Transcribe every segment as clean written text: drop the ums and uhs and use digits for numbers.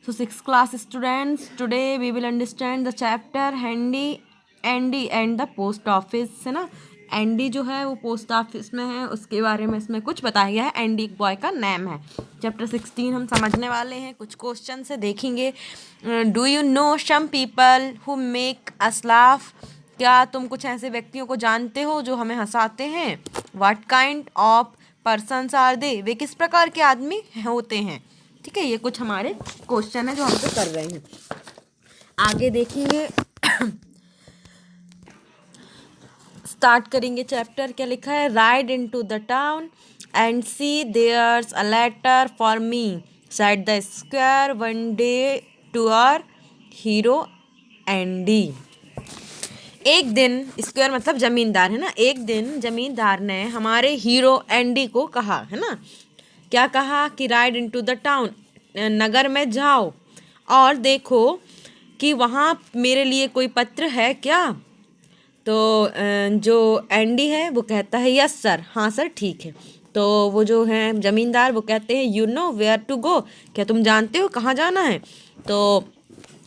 So 6th class students, today we will understand the chapter Handy Andy and the post office, है ना। Andy जो है वो post office में है, उसके बारे में इसमें कुछ बताया गया है। एंडी एक बॉय का नेम है। चैप्टर 16 हम समझने वाले हैं, कुछ क्वेश्चन से देखेंगे। Do you know some people who make us laugh? क्या तुम कुछ ऐसे व्यक्तियों को जानते हो जो हमें हंसाते हैं? What kind of persons are they? वे किस प्रकार के आदमी होते हैं? ठीक है, ये कुछ हमारे क्वेश्चन है जो हमसे कर रहे हैं। आगे देखेंगे, स्टार्ट करेंगे चैप्टर। क्या लिखा है? Ride in to the town and see there's a letter for me said the squire one day to our hero Andy. एक दिन, स्क्वायर मतलब जमींदार है ना। एक दिन जमींदार ने हमारे हीरो एंडी को कहा, है ना। क्या कहा कि राइड इनटू द टाउन, नगर में जाओ और देखो कि वहाँ मेरे लिए कोई पत्र है क्या। तो जो एंडी है वो कहता है यस सर, हाँ सर ठीक है। तो वो जो है जमींदार वो कहते हैं you know where to go? क्या तुम जानते हो कहाँ जाना है? तो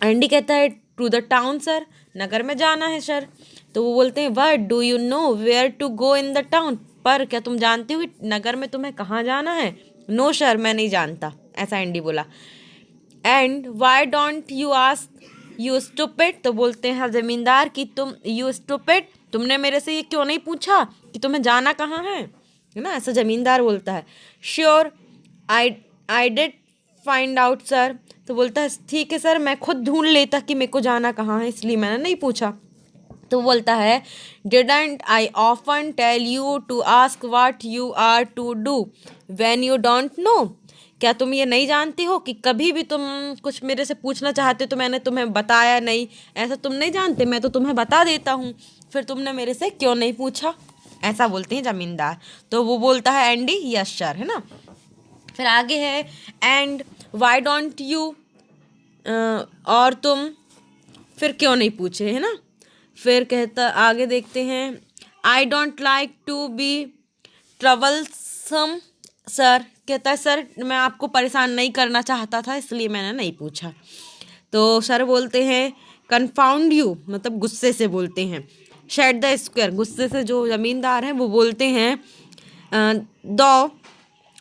एंडी कहता है टू द टाउन सर, नगर में जाना है सर। तो वो बोलते हैं what do you know where to go in the town? पर क्या तुम जानते हो नगर में तुम्हें कहाँ जाना है? नो सर, मैं नहीं जानता, ऐसा एंडी बोला। And why don't you ask you stupid? तो बोलते हैं जमींदार कि तुम यू स्टूपिड, तुमने मेरे से ये क्यों नहीं पूछा कि तुम्हें जाना कहाँ है ना। ऐसा जमींदार बोलता है। Sure I did find out sir. तो बोलता है ठीक है सर, मैं खुद ढूंढ लेता कि मेरे को जाना कहाँ है, इसलिए मैंने नहीं पूछा। तो बोलता है didn't I often tell you to ask what you are to do when you don't know? क्या तुम ये नहीं जानती हो कि कभी भी तुम कुछ मेरे से पूछना चाहते तो मैंने तुम्हें बताया नहीं? ऐसा तुम नहीं जानते, मैं तो तुम्हें बता देता हूँ, फिर तुमने मेरे से क्यों नहीं पूछा? ऐसा बोलते हैं जमींदार। तो वो बोलता है एंडी यस सर, है ना। फिर आगे है एंड वाई डोंट यू, और तुम फिर क्यों नहीं पूछे, है ना। फिर कहता, आगे देखते हैं, I don't like to be troublesome sir. कहता है सर मैं आपको परेशान नहीं करना चाहता था, इसलिए मैंने नहीं पूछा। तो सर बोलते हैं कन्फाउंड यू, मतलब गुस्से से बोलते हैं। शेड द स्क्वायर, गुस्से से जो जमींदार हैं वो बोलते हैं दो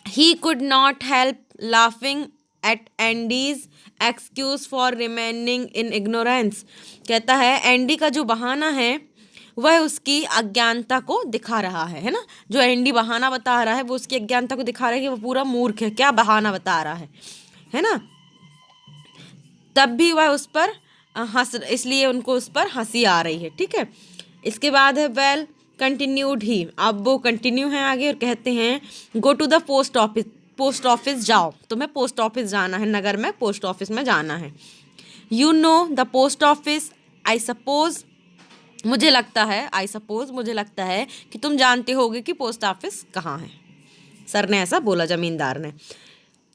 ही could not help laughing at Andes excuse for remaining in ignorance. कहता है एंडी का जो बहाना है वह उसकी अज्ञानता को दिखा रहा है ना। जो एंडी बहाना बता रहा है वो उसकी अज्ञानता को दिखा रहा है कि वो पूरा मूर्ख है, क्या बहाना बता रहा है ना। तब भी वह उस पर हंस, इसलिए उनको उस पर हंसी आ रही है, ठीक है। इसके बाद है वेल कंटिन्यूड ही, अब वो कंटिन्यू है आगे और कहते हैं go to the post office, post office जाओ, तुम्हें पोस्ट ऑफिस जाना है, नगर में पोस्ट ऑफिस में जाना है। You know the post office I suppose, मुझे लगता है, आई सपोज मुझे लगता है कि तुम जानते होगे कि पोस्ट ऑफिस कहाँ है। सर ने ऐसा बोला जमींदार ने।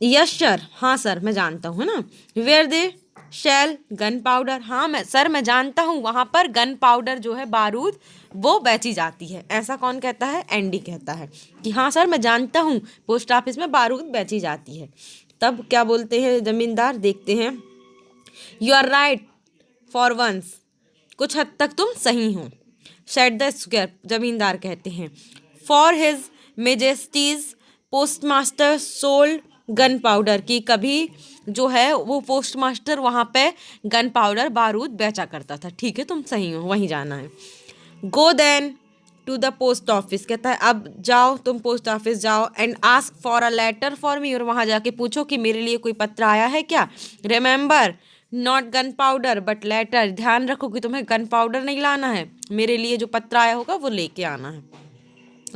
यस सर, हाँ सर मैं जानता हूँ, है ना। Where they sell gunpowder, हाँ मैं सर मैं जानता हूँ वहाँ पर गन पाउडर जो है बारूद वो बेची जाती है। ऐसा कौन कहता है? एंडी कहता है कि हाँ सर मैं जानता हूँ पोस्ट ऑफिस में बारूद बेची जाती है। तब क्या बोलते हैं जमींदार, देखते हैं। You are right for once, कुछ हद तक तुम सही हो। सेट द स्क्वायर, जमींदार कहते हैं for his majesty's post master sold gunpowder, की कभी जो है वो पोस्ट मास्टर वहाँ पे गन पाउडर बारूद बेचा करता था। ठीक है तुम सही हो, वहीं जाना है। Go then to the post office, कहता है अब जाओ तुम पोस्ट ऑफिस जाओ and ask for a letter for me, और वहाँ जाके पूछो कि मेरे लिए कोई पत्र आया है क्या। Remember not gonna powder but later, ध्यान रखो कि तुम्हें गन पाउडर नहीं लाना है, मेरे लिए जो पत्र आया होगा वो लेके आना है।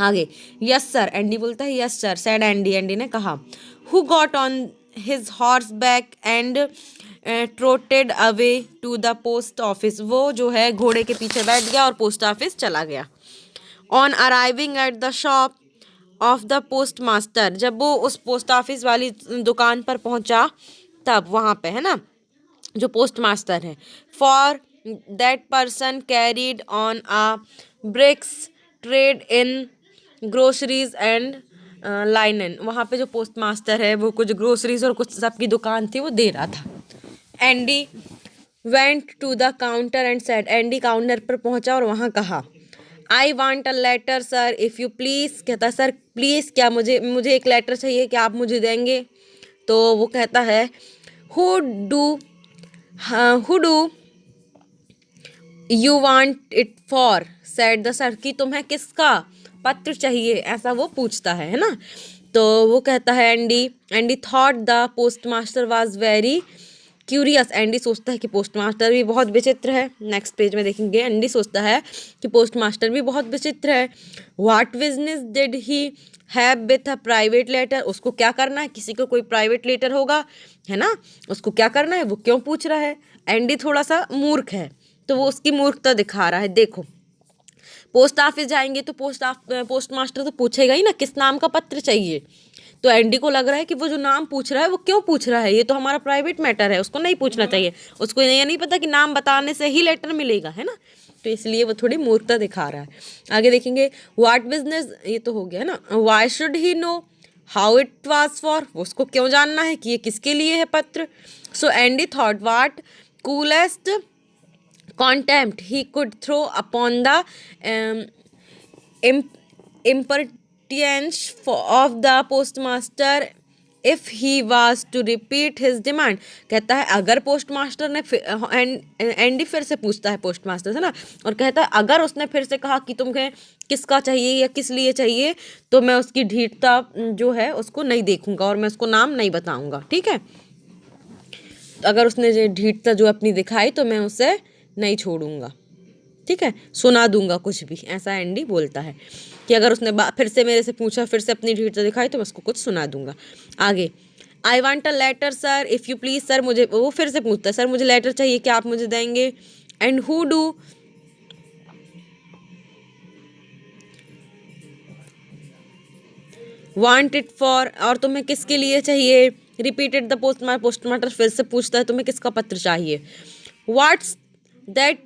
आगे यस सर, एंडी बोलता है yes sir said Andy, Andy ने कहा। Who got on his horse back and trotted away to the post office, वो जो है घोड़े के पीछे बैठ गया और पोस्ट ऑफिस चला गया। On arriving at the shop of the post master, जब वो उस पोस्ट ऑफिस वाली दुकान पर पहुंचा तब वहाँ पे, है ना, जो पोस्ट मास्टर है, for that person carried on a brisk trade in groceries and linen, वहाँ पे जो पोस्ट मास्टर है वो कुछ ग्रोसरीज और कुछ सबकी दुकान थी वो दे रहा था। Andy went to the counter and said, Andy counter पर पहुंचा और वहां कहा, I want a letter sir if you please. कहता है सर प्लीज़, क्या मुझे मुझे एक लेटर चाहिए, क्या आप मुझे देंगे? तो वो कहता है, who do who do you want it for, said the sir, कि तुम्हें किसका पत्र चाहिए, ऐसा वो पूछता है ना। तो वो कहता है, Andy thought the post master was very curious. Andy सोचता है कि पोस्ट मास्टर भी बहुत विचित्र है। नेक्स्ट पेज में देखेंगे, एंडी सोचता है कि पोस्ट मास्टर भी बहुत विचित्र है। What business did he have with a private letter, उसको क्या करना है, किसी को कोई प्राइवेट लेटर होगा, है ना, उसको क्या करना है, वो क्यों पूछ रहा है। एंडी थोड़ा सा मूर्ख है, तो वो उसकी मूर्खता दिखा रहा है। देखो, पोस्ट ऑफिस जाएंगे तो पोस्ट मास्टर तो पूछेगा ही ना किस नाम का पत्र चाहिए। तो एंडी को लग रहा है कि वो जो नाम पूछ रहा है वो क्यों पूछ रहा है, ये तो हमारा प्राइवेट मैटर है, उसको नहीं पूछना चाहिए। उसको ये नहीं पता कि नाम बताने से ही लेटर मिलेगा, है ना। तो इसलिए वो थोड़ी मूर्खता दिखा रहा है। आगे देखेंगे, व्हाट बिजनेस, ये तो हो गया ना। Why should he know how it was for, उसको क्यों जानना है कि ये किसके लिए है पत्र। So Andy thought what coolest contempt he could throw upon the impertinence of the postmaster if he was to repeat his demand। कहता है अगर पोस्ट मास्टर ने एंडी फिर से पूछता है पोस्ट मास्टर से ना, और कहता है अगर उसने फिर से कहा कि तुम्हें किसका चाहिए या किस लिए चाहिए, तो मैं उसकी ढीठता जो है उसको नहीं देखूंगा और मैं उसको नाम नहीं बताऊंगा। ठीक है, अगर उसने जो ढीठता जो अपनी दिखाई तो मैं उसे नहीं छोड़ूंगा। ठीक है, सुना दूंगा कुछ भी, ऐसा एंडी बोलता है कि अगर उसने फिर से मेरे से पूछा, फिर से अपनी ढीठता दिखाई, तो मैं उसको कुछ सुना दूंगा। आगे, I want a letter sir if you please, sir मुझे, वो फिर से पूछता है, सर मुझे लेटर चाहिए, क्या आप मुझे देंगे। And who do want it for, और तुम्हें किसके लिए चाहिए। रिपीटेड द पोस्टमास्टर फिर से पूछता है तुम्हें किसका पत्र चाहिए। What's that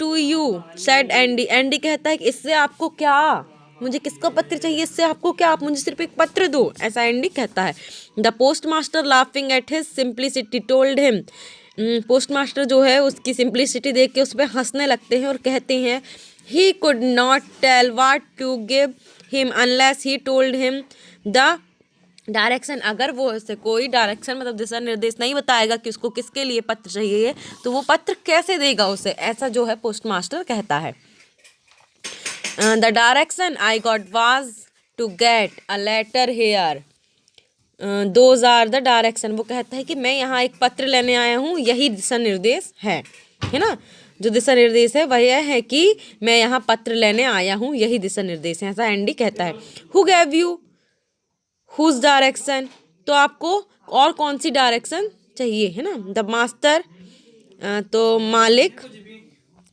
to you, said Andy, Andy कहता है कि इससे आपको क्या, मुझे किसका पत्र चाहिए, इससे आपको क्या, आप मुझे सिर्फ एक पत्र दो, ऐसा एंडी कहता है। The post master laughing at his simplicity told him, post master जो है उसकी सिंप्लिसिटी देख के उस पर हंसने लगते हैं और कहते हैं, he could not tell what to give him unless he told him the direction, अगर वो इसे कोई डायरेक्शन मतलब दिशा निर्देश नहीं बताएगा कि उसको किसके लिए पत्र चाहिए, तो वो पत्र कैसे देगा उसे, ऐसा जो है पोस्ट मास्टर कहता है। The direction I got was to get a letter here, those are the direction, वो कहता है कि मैं यहाँ एक पत्र लेने आया हूँ, यही दिशा निर्देश है ना, जो दिशा निर्देश है वह यह है कि मैं यहाँ पत्र लेने आया हूँ, यही दिशा निर्देश है, ऐसा एंडी कहता है। Who gave you whose direction, तो आपको और कौन सी डायरेक्शन चाहिए, है ना। द मास्टर, तो मालिक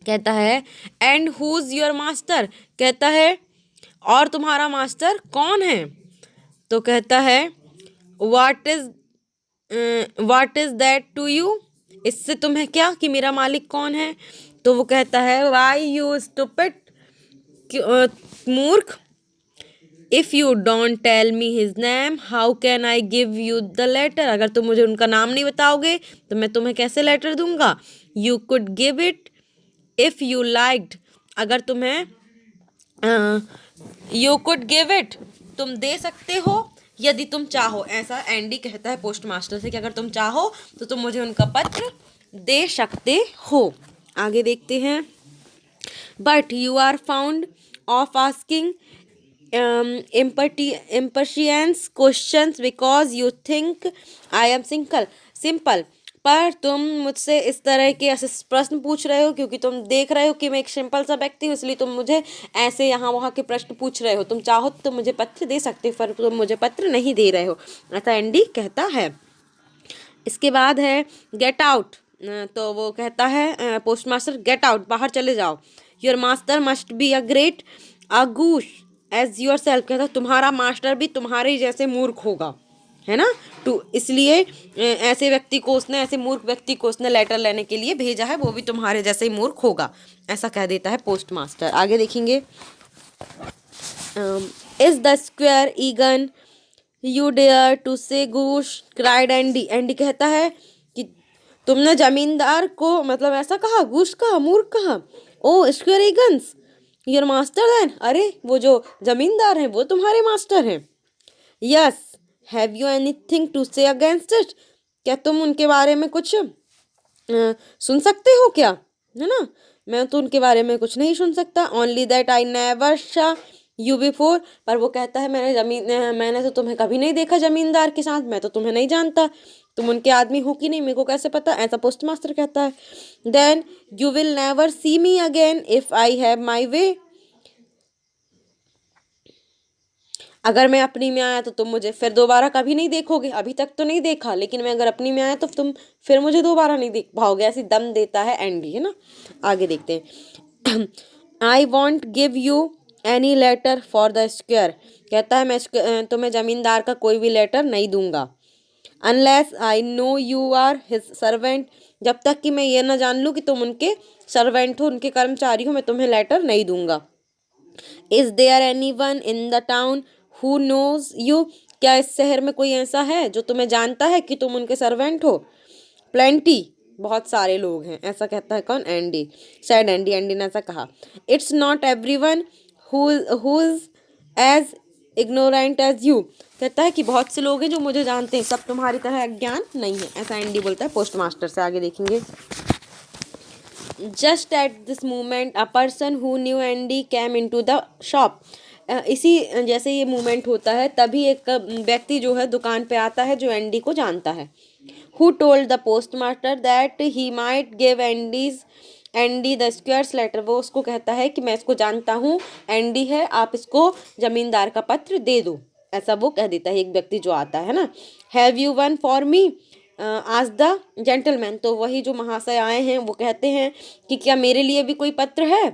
कहता है, एंड हुज योर मास्टर, कहता है और तुम्हारा मास्टर कौन है। तो कहता है what is that to you, इससे तुम्हें क्या कि मेरा मालिक कौन है। तो वो कहता है, वाई यू स्टूपिड, मूर्ख, if you don't tell me his name how can I give you the letter, अगर तुम मुझे उनका नाम नहीं बताओगे तो मैं तुम्हें कैसे लेटर दूंगा। You could give it if you liked, अगर तुम्हें यू कुड गिव इट, तुम दे सकते हो यदि तुम चाहो, ऐसा एंडी कहता है पोस्ट मास्टर से कि अगर तुम चाहो तो तुम मुझे उनका पत्र दे सकते हो। आगे देखते हैं, but you are found of asking impertinence questions because you think I am simple, पर तुम मुझसे इस तरह के ऐसे प्रश्न पूछ रहे हो क्योंकि तुम देख रहे हो कि मैं एक सिंपल सा व्यक्ति हूँ, इसलिए तुम मुझे ऐसे यहाँ वहाँ के प्रश्न पूछ रहे हो। तुम चाहो तो मुझे पत्र दे सकते हो, पर तुम मुझे पत्र नहीं दे रहे हो, ऐसा एंडी कहता है। इसके बाद है गेट आउट, तो वो कहता है पोस्ट मास्टर, गेट आउट, बाहर चले जाओ। Your master must be a great goose as yourself, कहता है तुम्हारा मास्टर भी तुम्हारे जैसे मूर्ख होगा, है ना। तो इसलिए ऐसे व्यक्ति को उसने, ऐसे मूर्ख व्यक्ति को उसने लेटर लेने के लिए भेजा है, वो भी तुम्हारे जैसे ही मूर्ख होगा, ऐसा कह देता है पोस्ट मास्टर। आगे देखेंगे, is the squire Egan you dare to say goose, cried Andy, Andy कहता है कि तुमने जमींदार को मतलब ऐसा कहा, घूस कहा, मूर्ख कहा। Oh squire Egan's your master then, अरे वो जो जमींदार हैं वो तुम्हारे मास्टर हैं। Yes, have you anything to say against it, क्या तुम उनके बारे में कुछ सुन सकते हो क्या, है ना। मैं तो उनके बारे में कुछ नहीं सुन सकता। ओनली दैट आई नेवर शा यू बिफोर, पर वो कहता है मैंने तो तुम्हें कभी नहीं देखा जमींदार के साथ, मैं तो तुम्हें नहीं जानता, तुम उनके आदमी हो कि नहीं मेरे को कैसे पता, ऐसा पोस्ट मास्टर कहता है। Then you will never see me again if I have my way, अगर मैं अपनी में आया तो तुम मुझे फिर दोबारा कभी नहीं देखोगे, अभी तक तो नहीं देखा, लेकिन मैं अगर अपनी में आया तो तुम फिर मुझे दोबारा नहीं देख पाओगे, ऐसी दम देता है एंडी, है ना। आगे देखते हैं। I won't give you any letter for the squire, कहता है मैं तुम्हें जमींदार का कोई भी लेटर नहीं दूंगा। Unless I know you are his servant, जब तक कि मैं ये ना जान लूँ कि तुम उनके सर्वेंट हो, उनके कर्मचारी हो, मैं तुम्हें लेटर नहीं दूंगा। Is there any one in the town who knows you, क्या इस शहर में कोई ऐसा है जो तुम्हें जानता है कि तुम उनके सर्वेंट हो। प्लेंटी, बहुत सारे लोग हैं, ऐसा कहता है कौन, एंडी। सैड एंडी ने ऐसा कहा। It's not every one who is as ignorant as you, कहता है कि बहुत से लोग हैं जो मुझे जानते हैं, सब तुम्हारी तरह अज्ञान नहीं है, ऐसा एंडी बोलता है पोस्ट मास्टर से। आगे देखेंगे। Just at this moment a person who knew Andy came in to the shop, इसी जैसे ये मूवमेंट होता है तभी एक व्यक्ति जो है दुकान पे आता है जो एंडी को जानता है। Who told the post master that he might give Andy the squire's letter, वो उसको कहता है कि मैं इसको जानता हूँ, एंडी है, आप इसको जमींदार का पत्र दे दो, ऐसा वो कह देता है एक व्यक्ति जो आता है ना। Have you one for me आज द जेंटलमैन, तो वही जो महाशय आए हैं वो कहते हैं कि क्या मेरे लिए भी कोई पत्र है।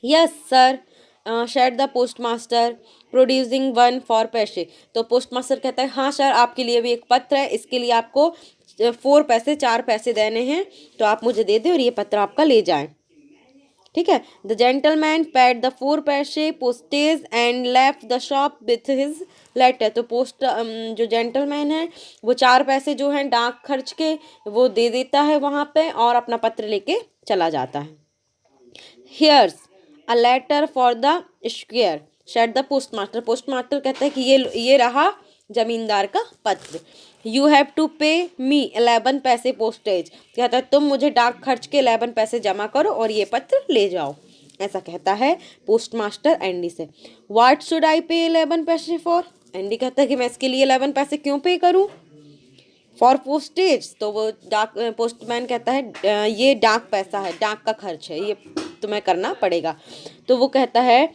Yes sir said the post master producing one four pence, तो पोस्ट मास्टर कहता है हाँ सर आपके लिए भी एक पत्र है, इसके लिए आपको 4 पैसे देने हैं, तो आप मुझे दे दें और ये पत्र आपका ले जाएं। ठीक है। The gentleman paid the 4 pence postage and left the shop with his letter, तो जो जेंटलमैन है वो 4 पैसे जो हैं डाक खर्च के वो दे देता है वहाँ पे और अपना पत्र लेके चला जाता है। Here's a letter for the squire said the post master कहता है कि ये रहा जमींदार का पत्र। यू हैव टू पे मी 11 पैसे पोस्टेज, कहता है तुम मुझे डाक खर्च के 11 पैसे जमा करो और ये पत्र ले जाओ, ऐसा कहता है पोस्ट मास्टर एंडी से। व्हाट शुड आई पे 11 पैसे फॉर, एंडी कहता है कि मैं इसके लिए 11 पैसे क्यों पे करूं। फॉर पोस्टेज, तो वो डाक पोस्टमैन कहता है ये डाक पैसा है, डाक का खर्च है, ये तुम्हें करना पड़ेगा। तो वो कहता है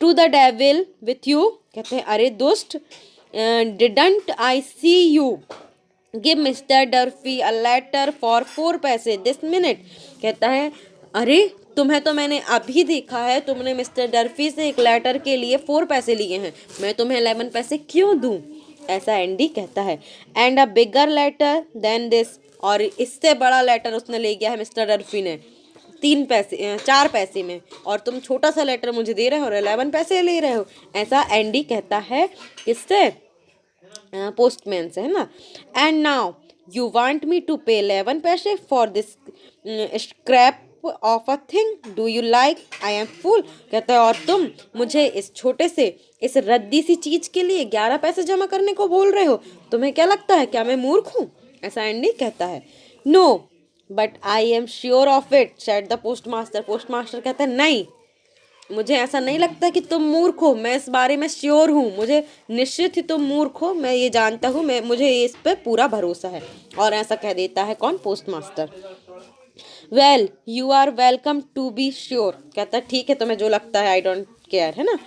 to the devil with you, कहते हैं अरे दोस्त didn't I see you give mister Durfy a letter for 4 paise this minute, कहता है अरे तुम्हें तो मैंने अभी देखा है, तुमने मिस्टर डर्फी से एक लेटर के लिए 4 पैसे लिए हैं, मैं तुम्हें 11 पैसे क्यों दूं, ऐसा एंडी कहता है। And a bigger letter than this, और इससे बड़ा लेटर उसने ले गया है मिस्टर डर्फी ने 4 पैसे में, और तुम छोटा सा लेटर मुझे दे रहे हो और 11 पैसे ले रहे हो, ऐसा एंडी कहता है किससे, पोस्टमैन से, है ना। And now you want me to pay 11 paise for this scrap of a thing, do you like I am fool, कहता है और तुम मुझे इस छोटे से इस रद्दी सी चीज के लिए 11 पैसे जमा करने को बोल रहे हो, तुम्हें क्या लगता है क्या मैं मूर्ख हूँ, ऐसा एंडी कहता है। No but I am sure of it said the post master कहता है नहीं मुझे ऐसा नहीं लगता कि तुम मूर्ख हो, मैं इस बारे में श्योर हूँ, मुझे निश्चित ही तुम मूर्ख हो, मैं ये जानता हूँ, मुझे इस पर पूरा भरोसा है, और ऐसा कह देता है कौन, post master. Well you are welcome to be sure, कहता है ठीक है तुम्हें जो लगता है आई डोंट केयर, है ना।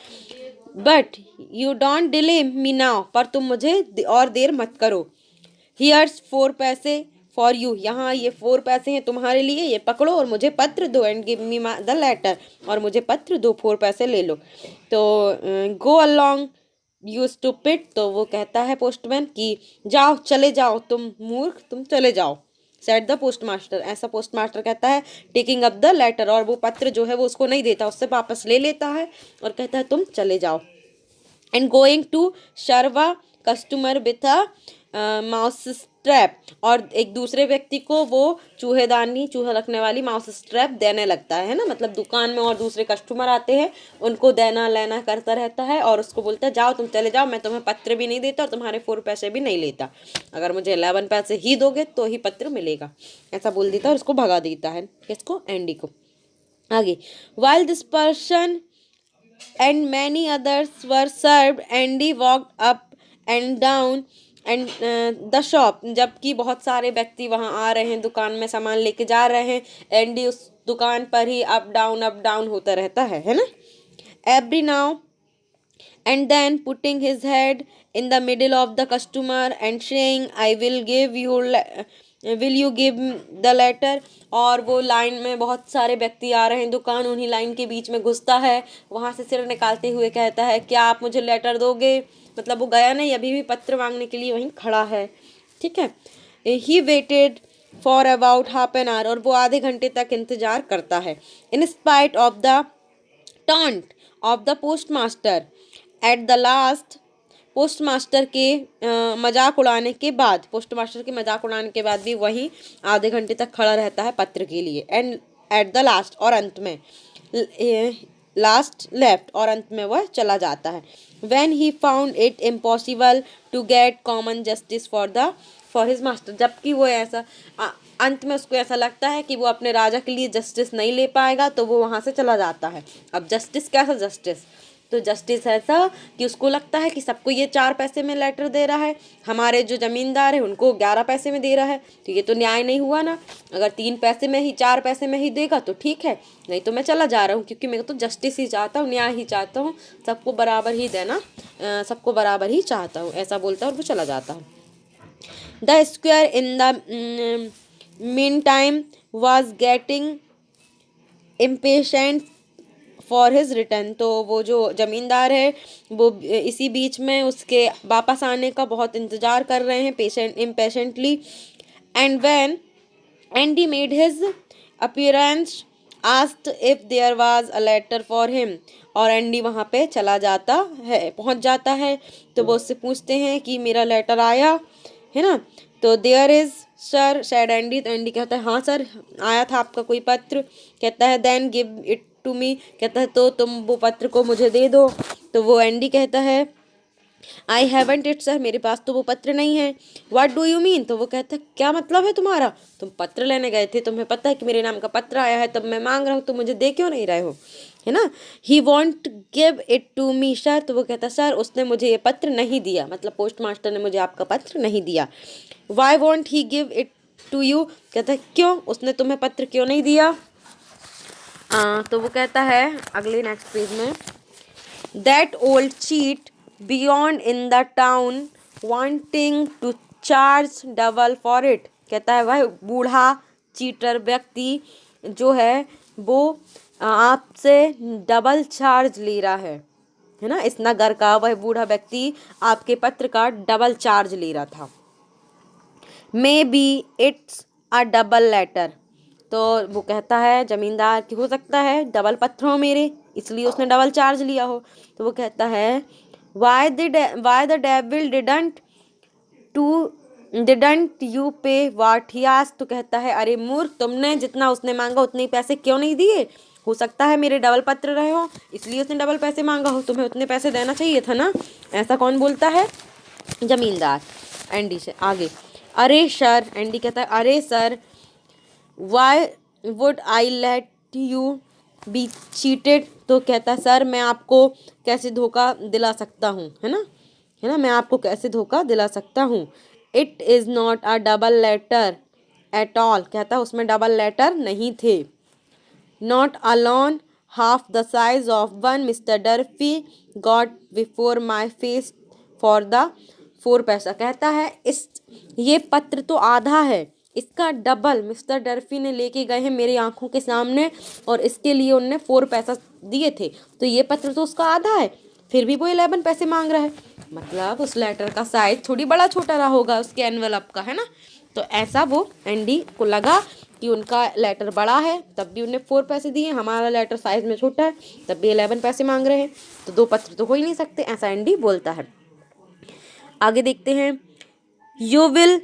But you don't delay me now, पर तुम मुझे और देर मत करो। हियर्स 4 पैसे फॉर यू, यहाँ ये 4 पैसे हैं तुम्हारे लिए, ये पकड़ो और मुझे पत्र दो, and give me the letter, और मुझे पत्र दो, 4 पैसे ले लो। तो गो अलॉन्ग यू स्टूपिड, तो वो कहता है पोस्टमैन कि जाओ चले जाओ तुम मूर्ख, तुम चले जाओ, सेड द पोस्ट मास्टर, ऐसा पोस्ट मास्टर कहता है टेकिंग अप द लेटर, और वो पत्र जो है वो उसको नहीं देता, उससे वापस ले लेता है और कहता है तुम चले जाओ। And going to serve a customer with a mouse trap, और एक दूसरे व्यक्ति को वो चूहेदानी, चूहा रखने वाली माउस ट्रैप देने लगता है ना, मतलब दुकान में और दूसरे कस्टमर आते हैं, उनको देना लेना करता रहता है और उसको बोलता है जाओ तुम चले जाओ, मैं तुम्हें पत्र भी नहीं देता और तुम्हारे 4 पैसे भी नहीं लेता, अगर मुझे 11 पैसे ही दोगे तो ही पत्र मिलेगा, ऐसा बोल देता है और उसको भगा देता है, किसको, एंडी को। आगे, while this person and many others were served, Andy walked up and down and the shop, जबकि बहुत सारे व्यक्ति वहाँ आ रहे हैं, दुकान में सामान लेके जा रहे हैं, एंडी उस दुकान पर ही अप डाउन होता रहता है ना। Every now and then putting his head in the middle of the customer and saying will you give the letter, और वो लाइन में बहुत सारे व्यक्ति आ रहे हैं, दुकान उन्हीं लाइन के बीच में घुसता है, वहाँ से सिर निकालते हुए कहता है क्या आप मुझे लेटर दोगे, मतलब वो गया नहीं, अभी भी पत्र मांगने के लिए वहीं खड़ा है, ठीक है। He waited for about half an hour, और वो आधे घंटे तक इंतजार करता है। In spite of the taunt of the postmaster at the last, postmaster के मजाक उड़ाने के बाद, पोस्टमास्टर के मजाक उड़ाने के बाद भी वहीं आधे घंटे तक खड़ा रहता है पत्र के लिए। एंड एट द लास्ट, और अंत में, लास्ट लेफ्ट, और अंत में वह चला जाता है। When he found it impossible to get common justice for his master, जबकि वो ऐसा अंत में उसको ऐसा लगता है कि वो अपने राजा के लिए जस्टिस नहीं ले पाएगा, तो वो वहाँ से चला जाता है। अब जस्टिस कैसा जस्टिस, तो जस्टिस ऐसा कि उसको लगता है कि सबको ये 4 पैसे में लेटर दे रहा है, हमारे जो ज़मींदार है उनको 11 पैसे में दे रहा है, तो ये तो न्याय नहीं हुआ ना, अगर 3 पैसे में ही 4 पैसे में ही देगा तो ठीक है, नहीं तो मैं चला जा रहा हूँ, क्योंकि मैं तो जस्टिस ही चाहता हूँ, न्याय ही चाहता हूँ, सबको बराबर ही देना, सबको बराबर ही चाहता हूँ, ऐसा बोलता है और वो चला जाता है। The square in the mean time was getting impatient for his return, तो वो जो ज़मींदार है वो इसी बीच में उसके वापस आने का बहुत इंतज़ार कर रहे हैं, impatiently. And when Andy made his appearance asked if there was a letter for him, और एंडी वहाँ पे चला जाता है, पहुँच जाता है, तो वो उससे पूछते हैं कि मेरा लेटर आया है ना, तो there is sir said Andy, तो एंडी कहता है हाँ सर आया था आपका कोई पत्र, कहता है then give it to me, कहता है तो तुम वो पत्र को मुझे दे दो, तो वो एंडी कहता है आई हैवेंट इट सर, मेरे पास तो वो पत्र नहीं है। व्हाट डू यू मीन, तो वो कहता है क्या मतलब है तुम्हारा, तुम पत्र लेने गए थे, तुम्हें पता है कि मेरे नाम का पत्र आया है, तब मैं मांग रहा हूँ, तुम मुझे दे क्यों नहीं रहे हो, है ना। He won't give it to me sir, तो वो कहता सर उसने मुझे ये पत्र नहीं दिया, मतलब पोस्ट मास्टर ने मुझे आपका पत्र नहीं दिया। Why won't he give it to you, कहता है क्यों उसने तुम्हें पत्र क्यों नहीं दिया। तो वो कहता है अगले नेक्स्ट पेज में, that old cheat beyond in the town wanting to charge double for it, कहता है वह बूढ़ा चीटर व्यक्ति जो है वो आपसे डबल चार्ज ले रहा है ना, इस नगर का वह बूढ़ा व्यक्ति आपके पत्र का डबल चार्ज ले रहा था। Maybe it's a double letter, तो वो कहता है जमींदार कि हो सकता है डबल पत्र हो मेरे, इसलिए उसने डबल चार्ज लिया हो, तो वो कहता है why the devil didn't you पे व्हाट ही आस्क्ड, तो कहता है अरे मूर्ख तुमने जितना उसने मांगा उतने ही पैसे क्यों नहीं दिए, हो सकता है मेरे डबल पत्र रहे हो इसलिए उसने डबल पैसे मांगा हो, तुम्हें उतने पैसे देना चाहिए था ना, ऐसा कौन बोलता है, जमींदार एंडी से। आगे, अरे सर, एंडी कहता है अरे sir why would I let you B cheated, तो कहता है सर मैं आपको कैसे धोखा दिला सकता हूँ, है ना, मैं आपको कैसे धोखा दिला सकता हूँ। It is not a double letter at all, कहता है उसमें डबल लेटर नहीं थे। Not alone half the size of one Mr Durfee got before my face for the 4 paisa, कहता है इस ये पत्र तो आधा है, इसका डबल मिस्टर डर्फी ने लेके गए हैं मेरी आंखों के सामने, और इसके लिए उनने 4 पैसा दिए थे, तो ये पत्र तो उसका आधा है, फिर भी वो 11 पैसे मांग रहा है, मतलब उस लेटर का साइज थोड़ी बड़ा छोटा रहा होगा उसके एनवेलप का, है ना। तो ऐसा वो एंडी को लगा कि उनका लेटर बड़ा है तब भी उन्हें 4 पैसे दिए, हमारा लेटर साइज में छोटा है तब भी 11 पैसे मांग रहे हैं, तो 2 पत्र तो हो ही नहीं सकते, ऐसा एंडी बोलता है। आगे देखते हैं, you will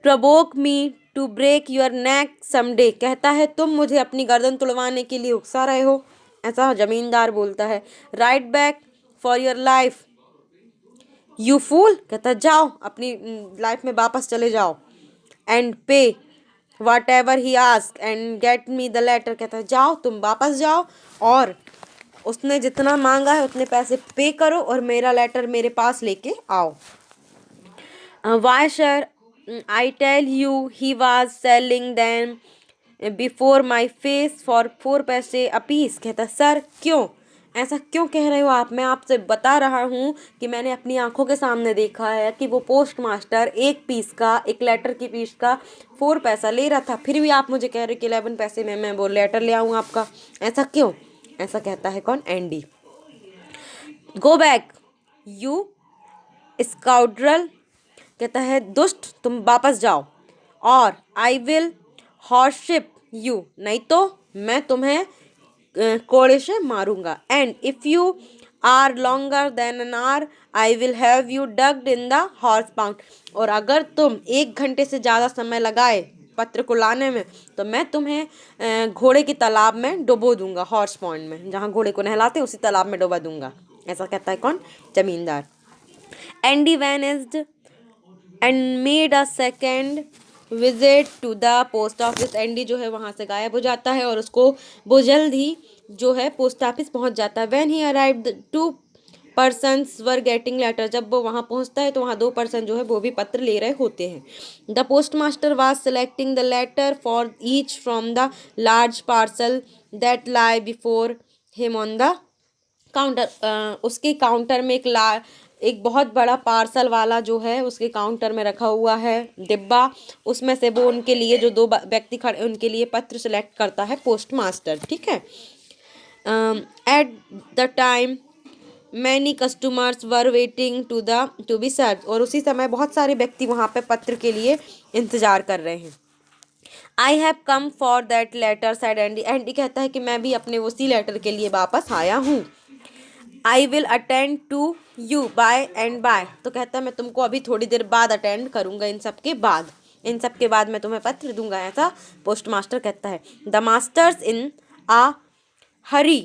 provoke me to break your neck someday, कहता है तुम मुझे अपनी गर्दन तुड़वाने के लिए उकसा रहे हो, ऐसा जमींदार बोलता है। Ride back for your life you fool, कहता है जाओ अपनी लाइफ में वापस चले जाओ। And pay whatever he ask and get me the letter, कहता है जाओ तुम वापस जाओ और उसने जितना मांगा है उतने पैसे पे करो और मेरा लेटर मेरे पास लेके आओ। Why sir I tell you he was selling them before my face for 4 pence अपीस, कहता सर क्यों, ऐसा क्यों कह रहे हो आप, मैं आपसे बता रहा हूँ कि मैंने अपनी आंखों के सामने देखा है कि वो पोस्ट मास्टर एक लेटर की पीस का 4 पैसा ले रहा था, फिर भी आप मुझे कह रहे हो कि 11 पैसे में मैं वो लेटर ले आऊँ आपका, ऐसा क्यों, ऐसा कहता है कौन, एंडी। गो बैक यू स्काउड्रल, कहता है दुष्ट तुम वापस जाओ, और आई विल हॉर्शिप यू, नहीं तो मैं तुम्हें कोड़े से मारूंगा। And if you are longer than an hour I will have you ducked in the horse pond, और अगर तुम 1 घंटे से ज़्यादा समय लगाए पत्र को लाने में तो मैं तुम्हें घोड़े की तालाब में डुबो दूंगा, हॉर्स पॉन्ड में जहाँ घोड़े को नहलाते उसी तालाब में डुबा दूंगा, ऐसा कहता है कौन, जमींदार। Andy vanished and made a second visit to the post office, Andy जो है वहाँ से गायब हो जाता है और उसको वो जल्द ही जो है पोस्ट ऑफिस पहुँच जाता है। When he arrived 2 persons were getting letter, जब वो वहाँ पहुँचता है तो वहाँ 2 पर्सन जो है वो भी पत्र ले रहे होते हैं। The post master was selecting the letter for each from the large parcel that lay before him on the counter, उसके काउंटर में एक बहुत बड़ा पार्सल वाला जो है उसके काउंटर में रखा हुआ है डिब्बा, उसमें से वो उनके लिए जो 2 व्यक्ति खड़े उनके लिए पत्र सेलेक्ट करता है पोस्ट मास्टर, ठीक है। At the time many customers were waiting to be serve, और उसी समय बहुत सारे व्यक्ति वहाँ पे पत्र के लिए इंतजार कर रहे हैं। I have come for that letter said Andy, Andy कहता है कि मैं भी अपने उसी लेटर के लिए वापस आया हूँ। I will attend to you by and by, तो कहता है मैं तुमको अभी थोड़ी देर बाद अटेंड करूँगा, इन सब के बाद मैं तुम्हें पत्र दूंगा, ऐसा पोस्ट मास्टर कहता है। द मास्टर्स इन आ हरी,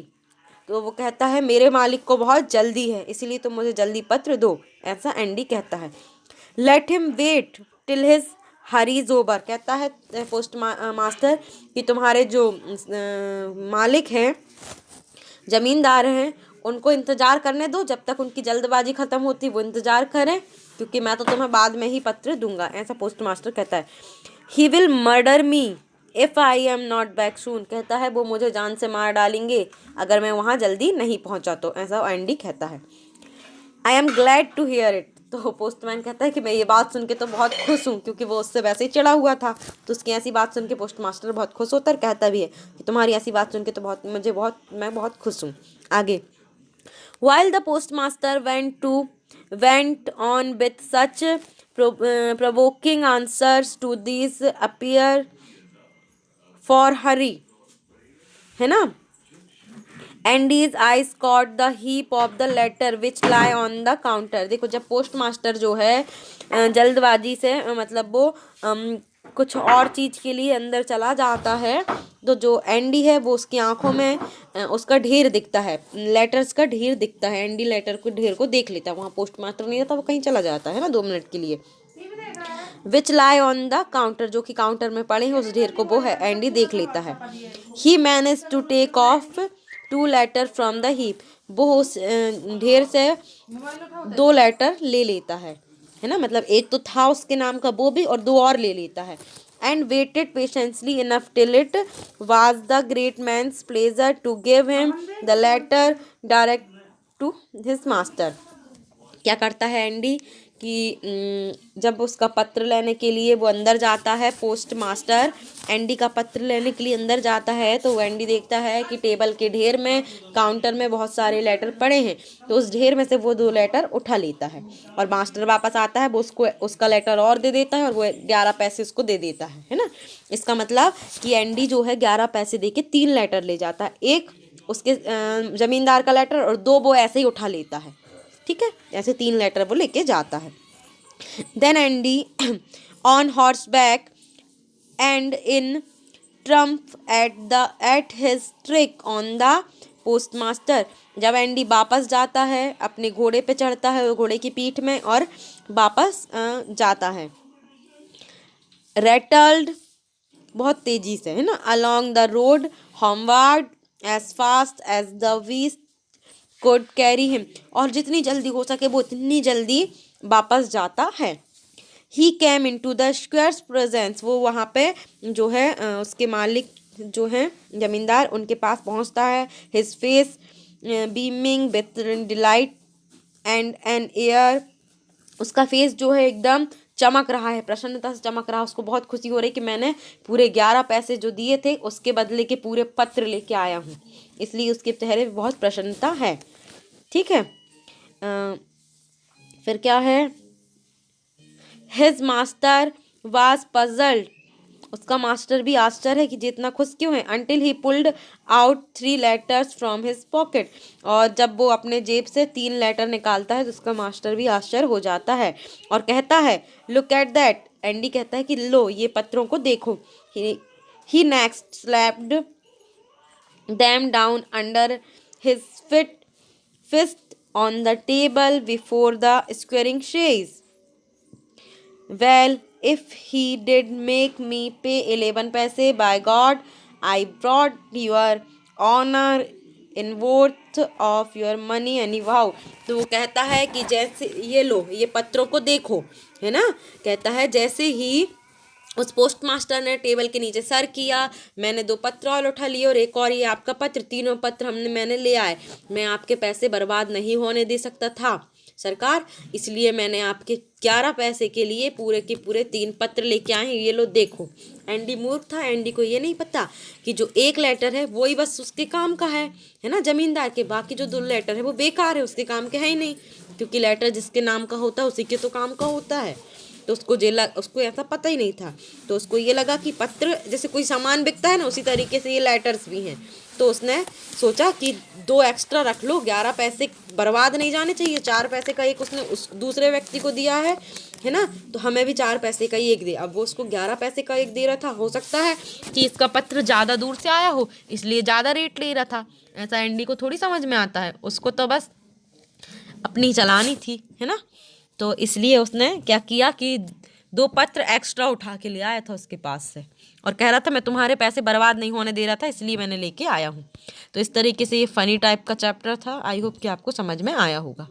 तो वो कहता है मेरे मालिक को बहुत जल्दी है इसीलिए तुम मुझे जल्दी पत्र दो, ऐसा एंडी कहता है। Let him wait till his hurry is over, कहता है पोस्ट मास्टर कि तुम्हारे जो मालिक हैं, जमींदार हैं, उनको इंतज़ार करने दो, जब तक उनकी जल्दबाजी ख़त्म होती वो इंतज़ार करें, क्योंकि मैं तो तुम्हें बाद में ही पत्र दूंगा, ऐसा पोस्ट मास्टर कहता है। He will murder me if I am not back soon, कहता है वो मुझे जान से मार डालेंगे अगर मैं वहाँ जल्दी नहीं पहुँचा तो, ऐसा एंडी कहता है। I am glad to hear it, तो पोस्टमैन कहता है कि मैं ये बात सुन के तो बहुत खुश हूँ, क्योंकि वो उससे वैसे ही चिढ़ा हुआ था, तो उसकी ऐसी बात सुन के पोस्ट मास्टर बहुत खुश होता है, कहता भी है कि तुम्हारी ऐसी बात सुन के तो मैं बहुत खुश हूँ। आगे, while the postmaster went on with such provoking answers to these appear for hurry, है ना। Andy's eyes caught the heap of the letter which lie on the counter, देखो जब पोस्ट मास्टर जो है जल्दबाजी से मतलब वो कुछ और चीज़ के लिए अंदर चला जाता है, तो जो एंडी है वो उसकी आंखों में उसका ढेर दिखता है, लेटर्स का ढेर दिखता है, एंडी लेटर को ढेर को देख लेता है, वहाँ पोस्ट मास्टर नहीं रहता, वो कहीं चला जाता है ना 2 मिनट के लिए। विच लाई ऑन द काउंटर, जो कि काउंटर में पड़े हैं उस ढेर को वो है एंडी देख लेता है। He manage to take off 2 letter from the heap, वो उस ढेर से 2 लेटर ले लेता है ना, मतलब एक तो था उसके नाम का वो भी और 2 और ले लेता है। And waited patiently enough till it was the great man's pleasure to give him the letter direct to his master, क्या करता है एंडी कि जब उसका पत्र लेने के लिए वो अंदर जाता है, पोस्ट मास्टर एंडी का पत्र लेने के लिए अंदर जाता है, तो एंडी देखता है कि टेबल के ढेर में काउंटर में बहुत सारे लेटर पड़े हैं, तो उस ढेर में से वो 2 लेटर उठा लेता है और मास्टर वापस आता है, वो उसको उसका लेटर और दे देता है और वो 11 पैसे उसको दे देता है ना। इसका मतलब कि एंडी जो है 11 पैसे दे के 3 लेटर ले जाता है, एक उसके ज़मींदार का लेटर और 2 वो ऐसे ही उठा लेता है, ठीक है, ऐसे 3 लेटर वो लेके जाता है। Then Andy on horse back and in triumph at his trick on the postmaster. जब एंडी वापस जाता है, अपने घोड़े पे चढ़ता है, घोड़े की पीठ में, और वापस जाता है रेटल्ड, बहुत तेजी से, है ना, along the road homeward as fast as the beast could carry him, और जितनी जल्दी हो सके वो उतनी जल्दी वापस जाता है। ही केम इन टू द स्क्वायर्स प्रेजेंस, वो वहाँ पे जो है उसके मालिक जो हैं जमींदार, उनके पास पहुँचता है। His face beaming with delight and an air, उसका फेस जो है एकदम चमक रहा है, प्रसन्नता से चमक रहा है, उसको बहुत खुशी हो रही कि मैंने पूरे 11 पैसे जो दिए थे उसके बदले के पूरे पत्र लेके आया हूँ, इसलिए उसके चेहरे पे बहुत प्रसन्नता है। ठीक है, फिर क्या है, हिज मास्टर वाज पजल्ड, उसका मास्टर भी आश्चर्य है कि जितना खुश क्यों है। Until he pulled out 3 letters from his pocket, और जब वो अपने जेब से 3 लेटर निकालता है तो उसका मास्टर भी आश्चर्य हो जाता है और कहता है लुक एट दैट, एंडी कहता है कि लो ये पत्रों को देखो। He next slapped them down under his fist on the table before the squaring chaise. Well, if he did make me pay 11 paise, by God, I brought your honor in worth of your money anyhow. तो वो कहता है कि जैसे ये लो ये पत्रों को देखो, है ना, कहता है जैसे ही उस पोस्ट मास्टर ने टेबल के नीचे सर किया, मैंने 2 पत्र और उठा लिए और एक और ये आपका पत्र, तीनों पत्र मैंने ले आए। मैं आपके पैसे बर्बाद नहीं होने दे सकता था सरकार, इसलिए मैंने आपके 11 पैसे के लिए पूरे के पूरे 3 पत्र लेके आए हैं, ये लो देखो। एंडी मूर्ख था, एंडी को ये नहीं पता कि जो एक लेटर है वही बस उसके काम का है ना, जमींदार के, बाकी जो 2 लेटर है वो बेकार है, उसके काम के है ही नहीं, क्योंकि लेटर जिसके नाम का होता है उसी के तो काम का होता है। तो उसको ऐसा पता ही नहीं था, तो उसको ये लगा कि पत्र जैसे कोई सामान बिकता है ना, उसी तरीके से ये लेटर्स भी हैं। तो उसने सोचा कि 2 एक्स्ट्रा रख लो, 11 पैसे बर्बाद नहीं जाने चाहिए, 4 पैसे का एक उसने उस दूसरे व्यक्ति को दिया है ना, तो हमें भी 4 पैसे का एक दे। अब वो उसको 11 पैसे का एक दे रहा था, हो सकता है कि इसका पत्र ज़्यादा दूर से आया हो इसलिए ज़्यादा रेट ले रहा था, ऐसा एंडी को थोड़ी समझ में आता है, उसको तो बस अपनी चलानी थी, है ना। तो इसलिए उसने क्या किया कि 2 पत्र एक्स्ट्रा उठा के ले आया था उसके पास से, और कह रहा था मैं तुम्हारे पैसे बर्बाद नहीं होने दे रहा था इसलिए मैंने लेके आया हूँ। तो इस तरीके से ये फनी टाइप का चैप्टर था। आई होप कि आपको समझ में आया होगा।